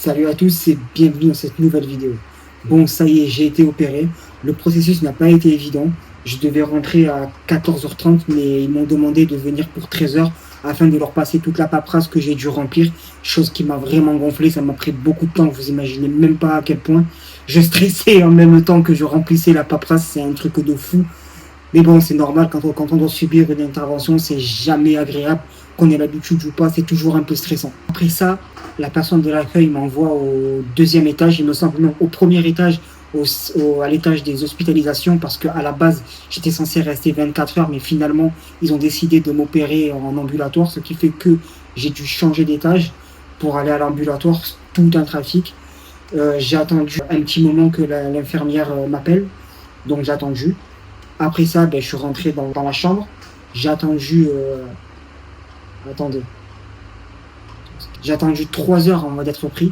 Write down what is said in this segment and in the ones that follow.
Salut à tous et bienvenue dans cette nouvelle vidéo. Bon, ça y est, j'ai été opéré. Le processus n'a pas été évident. Je devais rentrer à 14h30, mais ils m'ont demandé de venir pour 13h afin de leur passer toute la paperasse que j'ai dû remplir. Chose qui m'a vraiment gonflé. Ça m'a pris beaucoup de temps. Vous imaginez même pas à quel point je stressais en même temps que je remplissais la paperasse. C'est un truc de fou. Mais bon, c'est normal, quand on doit subir une intervention, c'est jamais agréable. Qu'on ait l'habitude ou pas, c'est toujours un peu stressant. Après ça, la personne de l'accueil m'envoie au deuxième étage, il me semble, non, au premier étage, à l'étage des hospitalisations, parce qu'à la base, j'étais censé rester 24 heures, mais finalement, ils ont décidé de m'opérer en ambulatoire, ce qui fait que j'ai dû changer d'étage pour aller à l'ambulatoire, tout un trafic. J'ai attendu un petit moment que l'infirmière m'appelle, donc j'ai attendu. Après ça, je suis rentré dans la chambre. J'ai attendu... attendez. J'ai attendu 3 heures avant d'être pris.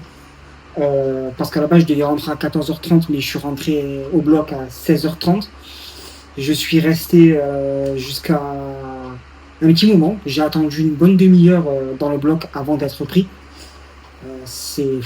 Parce qu'à la base, je devais rentrer à 14h30, mais je suis rentré au bloc à 16h30. Je suis resté jusqu'à un petit moment. J'ai attendu une bonne demi-heure dans le bloc avant d'être pris. C'est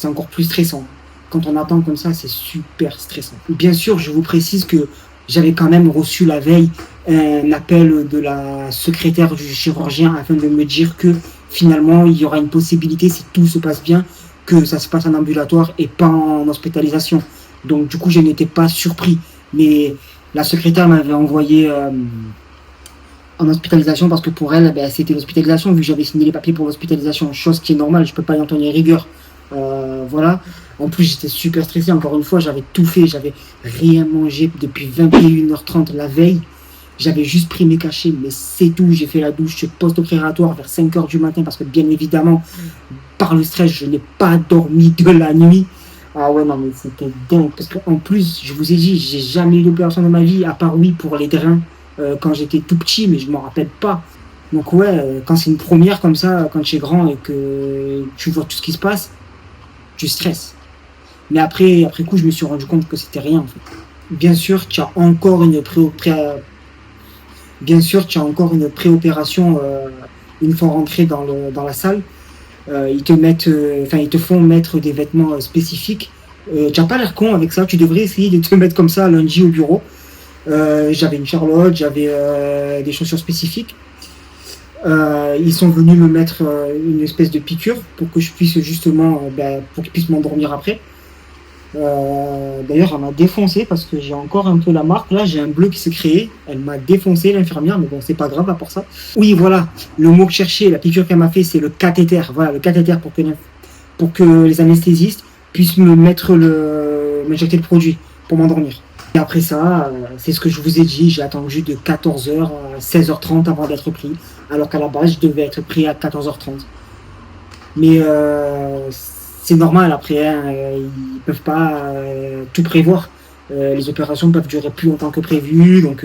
encore plus stressant. Quand on attend comme ça, c'est super stressant. Bien sûr, je vous précise que j'avais quand même reçu la veille un appel de la secrétaire du chirurgien afin de me dire que finalement il y aura une possibilité, si tout se passe bien, que ça se passe en ambulatoire et pas en hospitalisation. Donc du coup je n'étais pas surpris. Mais la secrétaire m'avait envoyé en hospitalisation parce que pour elle c'était l'hospitalisation vu que j'avais signé les papiers pour l'hospitalisation. Chose qui est normale, je peux pas y en tenir rigueur. Voilà. En plus j'étais super stressé, encore une fois j'avais tout fait, j'avais rien mangé depuis 21h30 la veille, j'avais juste pris mes cachets, mais c'est tout. J'ai fait la douche post-opératoire vers 5h du matin parce que bien évidemment par le stress je n'ai pas dormi de la nuit. Ah ouais, non mais c'était dingue parce qu'en plus je vous ai dit, j'ai jamais eu d'opération de ma vie à part oui pour les drains quand j'étais tout petit, mais je m'en rappelle pas. Donc ouais, quand c'est une première comme ça, quand tu es grand et que tu vois tout ce qui se passe, tu stresses. Mais après coup, je me suis rendu compte que c'était rien en fait. Bien sûr, tu as encore une préopération une fois rentré dans la salle. Ils te font mettre des vêtements spécifiques. Tu n'as pas l'air con avec ça. Tu devrais essayer de te mettre comme ça lundi au bureau. J'avais une charlotte, j'avais des chaussures spécifiques. Ils sont venus me mettre une espèce de piqûre pour que je puisse justement, pour qu'ils puissent m'endormir après. D'ailleurs elle m'a défoncé parce que j'ai encore un peu la marque là, j'ai un bleu qui s'est créé, elle m'a défoncé l'infirmière, mais bon c'est pas grave à part ça. Oui voilà, le mot que je cherchais, la piqûre qu'elle m'a fait c'est le cathéter, voilà le cathéter pour que les anesthésistes puissent m'injecter le produit pour m'endormir. Et après ça, c'est ce que je vous ai dit, j'ai attendu de 14h à 16h30 avant d'être pris, alors qu'à la base je devais être pris à 14h30. Mais c'est normal après, hein, ils peuvent pas tout prévoir. Les opérations peuvent durer plus longtemps que prévu, donc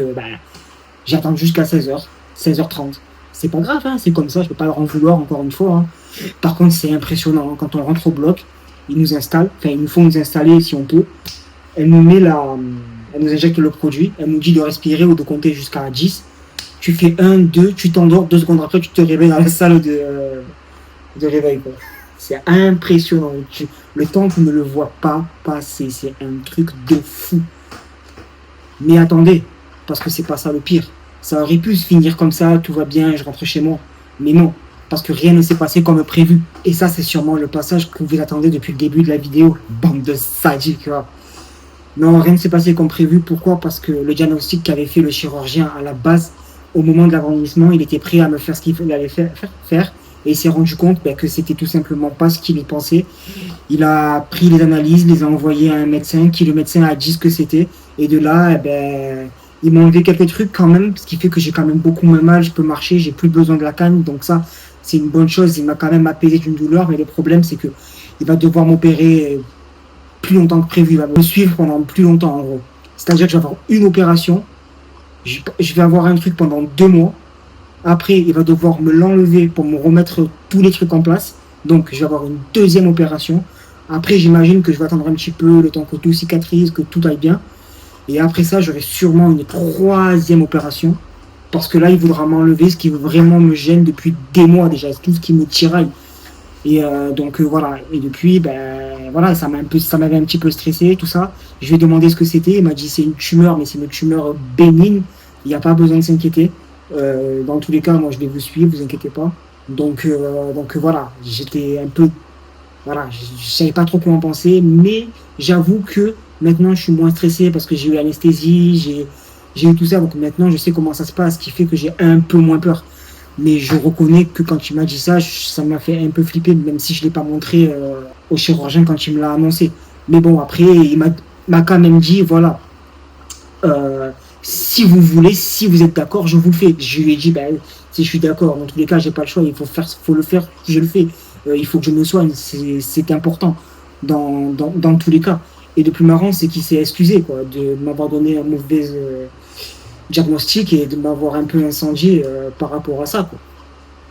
j'ai attendu jusqu'à 16h, 16h30. C'est pas grave, hein, c'est comme ça, je peux pas leur en vouloir encore une fois. Hein. Par contre, c'est impressionnant, hein, quand on rentre au bloc, ils nous installent, ils nous font nous installer si on peut. Elle nous injecte le produit, elle nous dit de respirer ou de compter jusqu'à 10. Tu fais 1, 2, tu t'endors, 2 secondes après, tu te réveilles dans la salle de réveil, quoi. C'est impressionnant. Le temps qu'on ne le voit pas passer, c'est un truc de fou. Mais attendez, parce que c'est pas ça le pire. Ça aurait pu se finir comme ça, tout va bien, je rentre chez moi. Mais non, parce que rien ne s'est passé comme prévu. Et ça, c'est sûrement le passage que vous attendez depuis le début de la vidéo. Bande de sadiques, quoi. Non, rien ne s'est passé comme prévu. Pourquoi? Parce que le diagnostic qu'avait fait le chirurgien à la base, au moment de l'agrandissement, il était prêt à me faire ce qu'il allait faire. Et il s'est rendu compte que c'était tout simplement pas ce qu'il y pensait. Il a pris les analyses, les a envoyées à un médecin, qui le médecin a dit ce que c'était. Et de là, il m'a enlevé quelques trucs quand même, ce qui fait que j'ai quand même beaucoup moins mal, je peux marcher, j'ai plus besoin de la canne. Donc ça, c'est une bonne chose. Il m'a quand même apaisé d'une douleur, mais le problème, c'est que il va devoir m'opérer plus longtemps que prévu. Il va me suivre pendant plus longtemps, en gros. C'est-à-dire que je vais avoir une opération, je vais avoir un truc pendant 2 mois. Après, il va devoir me l'enlever pour me remettre tous les trucs en place. Donc, je vais avoir une deuxième opération. Après, j'imagine que je vais attendre un petit peu le temps que tout cicatrise, que tout aille bien. Et après ça, j'aurai sûrement une 3e opération. Parce que là, il voudra m'enlever ce qui vraiment me gêne depuis des mois déjà. Tout ce qui me tiraille. Voilà. Et depuis, ben voilà, ça m'avait un petit peu stressé, tout ça. Je lui ai demandé ce que c'était. Il m'a dit c'est une tumeur, mais c'est une tumeur bénigne. Il n'y a pas besoin de s'inquiéter. Dans tous les cas, moi je vais vous suivre, vous inquiétez pas. Voilà, j'étais un peu, voilà, je savais pas trop quoi en penser, mais j'avoue que maintenant je suis moins stressé parce que j'ai eu l'anesthésie, j'ai eu tout ça, donc maintenant je sais comment ça se passe, ce qui fait que j'ai un peu moins peur. Mais je reconnais que quand il m'a dit ça, ça m'a fait un peu flipper, même si je ne l'ai pas montré au chirurgien quand il me l'a annoncé. Mais bon, après, m'a quand même dit, voilà, euh, si vous voulez, si vous êtes d'accord, je vous le fais. Je lui ai dit, ben, si je suis d'accord, dans tous les cas, j'ai pas le choix, faut le faire, je le fais. Il faut que je me soigne, c'est important dans tous les cas. Et le plus marrant, c'est qu'il s'est excusé, quoi, de m'avoir donné un mauvais diagnostic et de m'avoir un peu incendié par rapport à ça, quoi.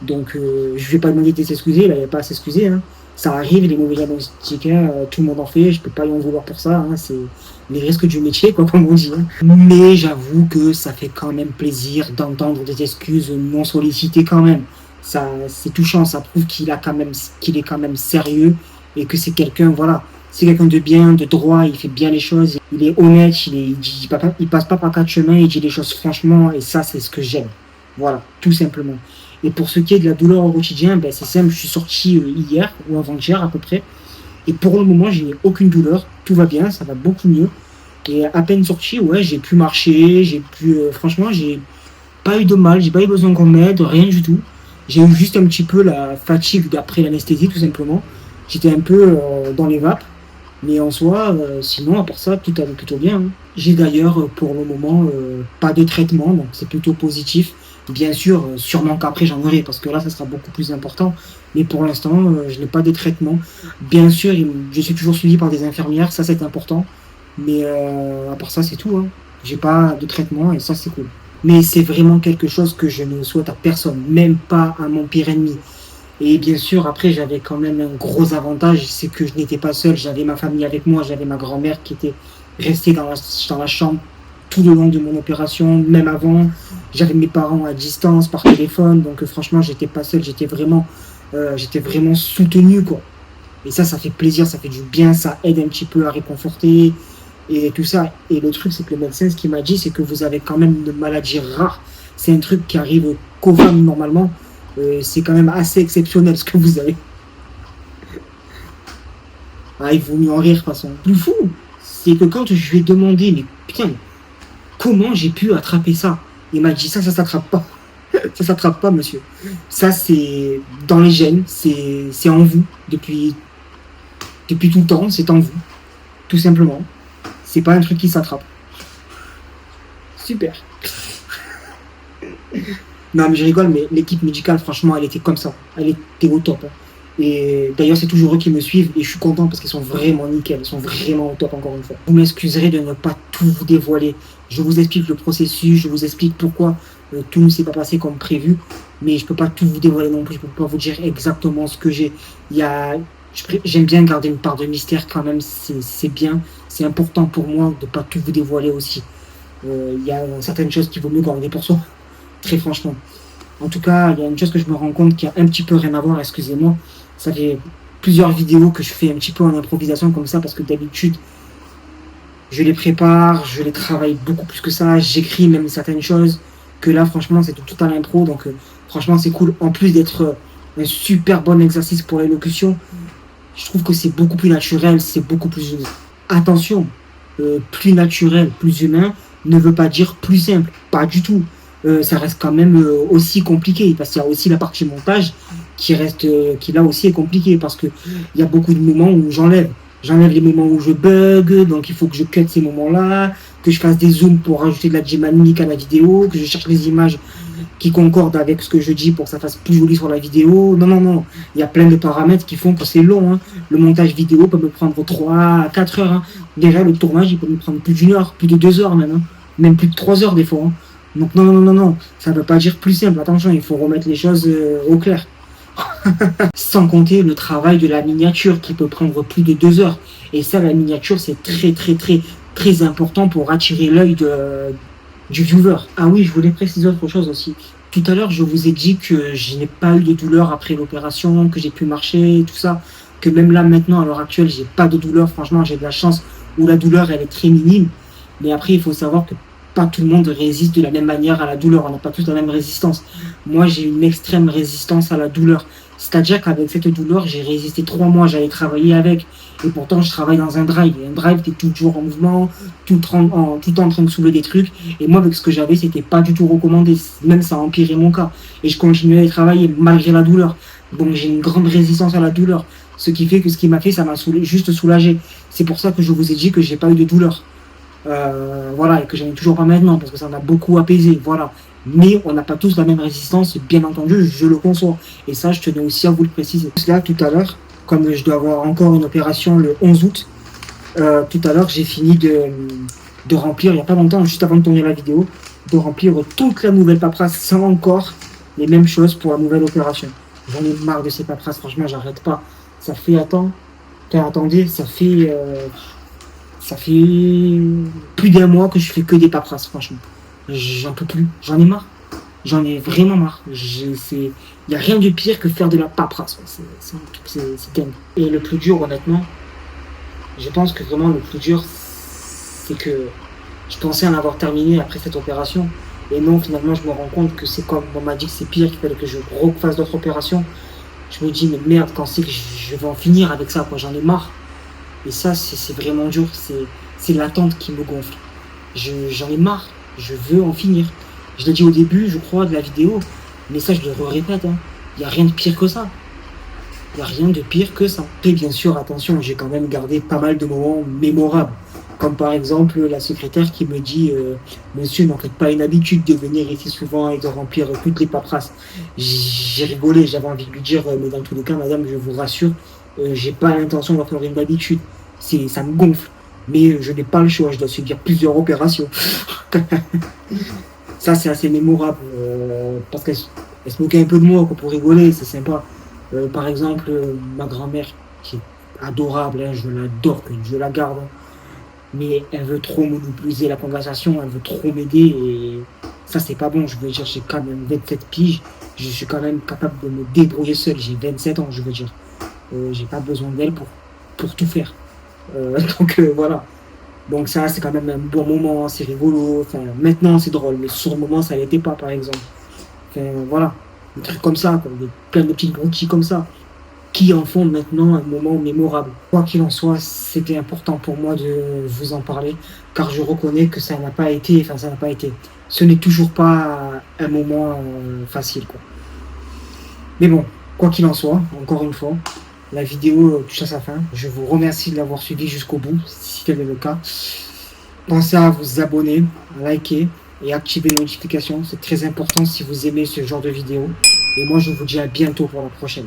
Donc, je vais pas demander de s'excuser, là, il n'y a pas à s'excuser, hein. Ça arrive, les mauvais diagnostics, tout le monde en fait, je peux pas y en vouloir pour ça, hein. C'est les risques du métier, quoi, comme on dit, hein. Mais j'avoue que ça fait quand même plaisir d'entendre des excuses non sollicitées quand même. Ça, c'est touchant, ça prouve qu'il est quand même sérieux et que c'est quelqu'un, voilà, c'est quelqu'un de bien, de droit, il fait bien les choses, il est honnête, il passe pas par quatre chemins, il dit les choses franchement, et ça, c'est ce que j'aime. Voilà, tout simplement. Et pour ce qui est de la douleur au quotidien, ben, c'est simple, je suis sorti hier ou avant-hier à peu près. Et pour le moment, je n'ai aucune douleur, tout va bien, ça va beaucoup mieux. Et à peine sorti, ouais, j'ai pu marcher, franchement, j'ai pas eu de mal, j'ai pas eu besoin qu'on m'aide, rien du tout. J'ai eu juste un petit peu la fatigue d'après l'anesthésie, tout simplement. J'étais un peu dans les vapes. Mais en soi, sinon, à part ça, tout allait plutôt bien, hein. J'ai d'ailleurs, pour le moment, pas de traitement, donc c'est plutôt positif. Bien sûr, sûrement qu'après j'en aurai, parce que là, ça sera beaucoup plus important. Mais pour l'instant, je n'ai pas de traitement. Bien sûr, je suis toujours suivi par des infirmières, ça c'est important. Mais à part ça, c'est tout, hein. J'ai pas de traitement et ça, c'est cool. Mais c'est vraiment quelque chose que je ne souhaite à personne, même pas à mon pire ennemi. Et bien sûr, après, j'avais quand même un gros avantage, c'est que je n'étais pas seul, j'avais ma famille avec moi, j'avais ma grand-mère qui était restée dans la chambre tout le long de mon opération, même avant. J'avais mes parents à distance, par téléphone, donc franchement, j'étais pas seul, j'étais vraiment soutenu, quoi. Et ça fait plaisir, ça fait du bien, ça aide un petit peu à réconforter et tout ça. Et le truc, c'est que le médecin, ce qu'il m'a dit, c'est que vous avez quand même une maladie rare. C'est un truc qui arrive qu'aux femmes normalement. C'est quand même assez exceptionnel ce que vous avez. Ah, il vaut mieux en rire de toute façon. Le plus fou, c'est que quand je lui ai demandé, mais putain, comment j'ai pu attraper ça? Il m'a dit ça s'attrape pas. Ça s'attrape pas, monsieur. Ça, c'est dans les gènes, c'est en vous. Depuis tout le temps, c'est en vous. Tout simplement. C'est pas un truc qui s'attrape. Super. Non, mais je rigole, mais l'équipe médicale, franchement, elle était comme ça. Elle était au top, hein. Et d'ailleurs, c'est toujours eux qui me suivent et je suis content parce qu'ils sont vraiment nickel. Ils sont vraiment au top, encore une fois. Vous m'excuserez de ne pas tout vous dévoiler. Je vous explique le processus, je vous explique pourquoi tout ne s'est pas passé comme prévu. Mais je peux pas tout vous dévoiler non plus. Je peux pas vous dire exactement ce que j'ai. J'aime bien garder une part de mystère quand même. C'est bien. C'est important pour moi de pas tout vous dévoiler aussi. Il y a certaines choses qu'il vaut mieux garder pour soi. Très franchement. En tout cas, il y a une chose que je me rends compte qui a un petit peu rien à voir, excusez-moi. Ça fait plusieurs vidéos que je fais un petit peu en improvisation comme ça, parce que d'habitude, je les prépare, je les travaille beaucoup plus que ça, j'écris même certaines choses, que là, franchement, c'est tout à l'impro, donc franchement, c'est cool. En plus d'être un super bon exercice pour l'élocution, je trouve que c'est beaucoup plus naturel, c'est beaucoup plus... Attention, plus naturel, plus humain, ne veut pas dire plus simple, pas du tout. Ça reste quand même aussi compliqué parce qu'il y a aussi la partie montage qui là aussi est compliquée parce que il y a beaucoup de moments où j'enlève les moments où je bug, donc il faut que je cut ces moments-là, que je fasse des zooms pour rajouter de la dynamique à la vidéo, que je cherche les images qui concordent avec ce que je dis pour que ça fasse plus joli sur la vidéo. Non, il y a plein de paramètres qui font que c'est long, hein. Le montage vidéo peut me prendre 3 à 4 heures, hein. Déjà le tournage il peut me prendre plus d'une heure, plus de 2 heures même, hein. Même plus de 3 heures des fois, hein. Donc non, ça ne veut pas dire plus simple, attention, il faut remettre les choses au clair. Sans compter le travail de la miniature qui peut prendre plus de 2 heures. Et ça, la miniature, c'est très important pour attirer l'œil du viewer. Ah oui, je voulais préciser autre chose aussi. Tout à l'heure, je vous ai dit que je n'ai pas eu de douleur après l'opération, que j'ai pu marcher, tout ça. Que même là, maintenant, à l'heure actuelle, j'ai pas de douleur. Franchement, j'ai de la chance où la douleur, elle est très minime. Mais après, il faut savoir que pas tout le monde résiste de la même manière à la douleur. On n'a pas tous la même résistance. Moi, j'ai une extrême résistance à la douleur. C'est-à-dire qu'avec cette douleur, j'ai résisté 3 mois, j'allais travailler avec. Et pourtant, je travaille dans un drive. Et un drive, tu es toujours en mouvement, tout en train de soulever des trucs. Et moi, avec ce que j'avais, c'était pas du tout recommandé. Même ça a empiré mon cas. Et je continuais à travailler malgré la douleur. Donc, j'ai une grande résistance à la douleur. Ce qui fait que ce qui m'a fait, ça m'a juste soulagé. C'est pour ça que je vous ai dit que j'ai pas eu de douleur. Voilà, et que j'en ai toujours pas maintenant, parce que ça m'a beaucoup apaisé. Voilà. Mais on n'a pas tous la même résistance, bien entendu, je le conçois. Et ça, je tenais aussi à vous le préciser. Là, tout à l'heure, comme je dois avoir encore une opération le 11 août, tout à l'heure, j'ai fini de remplir, il n'y a pas longtemps, juste avant de tourner la vidéo, de remplir toute la nouvelle paperasse sans encore les mêmes choses pour la nouvelle opération. J'en ai marre de ces paperasses, franchement, j'arrête pas. Ça fait, attendez, ça fait plus d'1 mois que je fais que des paperasses, franchement. J'en peux plus, j'en ai marre. J'en ai vraiment marre. Il n'y a rien de pire que faire de la paperasse. C'est dingue. Et le plus dur, honnêtement, je pense que vraiment le plus dur, c'est que je pensais en avoir terminé après cette opération. Et non, finalement, je me rends compte que c'est comme on m'a dit que c'est pire, qu'il fallait que je refasse d'autres opérations. Je me dis, mais merde, quand c'est que je vais en finir avec ça, quoi, j'en ai marre. Et ça, c'est vraiment dur. C'est l'attente qui me gonfle. J'en ai marre. Je veux en finir. Je l'ai dit au début, je crois, de la vidéo, mais ça, je le répète. Il n'y a rien de pire que ça. Il n'y a rien de pire que ça. Et bien sûr, attention, j'ai quand même gardé pas mal de moments mémorables. Comme par exemple la secrétaire qui me dit Monsieur, n'en faites pas une habitude de venir ici souvent et de remplir toutes les paperasses. J'ai rigolé, j'avais envie de lui dire mais dans tous les cas, madame, je vous rassure, j'ai pas l'intention d'en faire une habitude. Ça me gonfle. Mais je n'ai pas le choix, je dois subir plusieurs opérations. Ça, c'est assez mémorable. Parce qu'elle se moquait un peu de moi pour rigoler, c'est sympa. Par exemple, ma grand-mère, qui est adorable, je l'adore, je la garde. Mais elle veut trop monopoliser la conversation, elle veut trop m'aider et ça c'est pas bon, je veux dire, j'ai quand même 27 piges, je suis quand même capable de me débrouiller seul, j'ai 27 ans, je veux dire, j'ai pas besoin d'elle pour tout faire. Donc voilà, donc ça c'est quand même un bon moment, c'est rigolo, enfin maintenant c'est drôle, mais sur le moment ça l'était pas par exemple. Enfin voilà, des trucs comme ça, plein de petits broutilles comme ça qui en font maintenant un moment mémorable. Quoi qu'il en soit, c'était important pour moi de vous en parler, car je reconnais que ça n'a pas été, ce n'est toujours pas un moment facile, quoi. Mais bon, quoi qu'il en soit, encore une fois, la vidéo touche à sa fin. Je vous remercie de l'avoir suivi jusqu'au bout, si tel est le cas. Pensez à vous abonner, à liker et activer les notifications. C'est très important si vous aimez ce genre de vidéo. Et moi, je vous dis à bientôt pour la prochaine.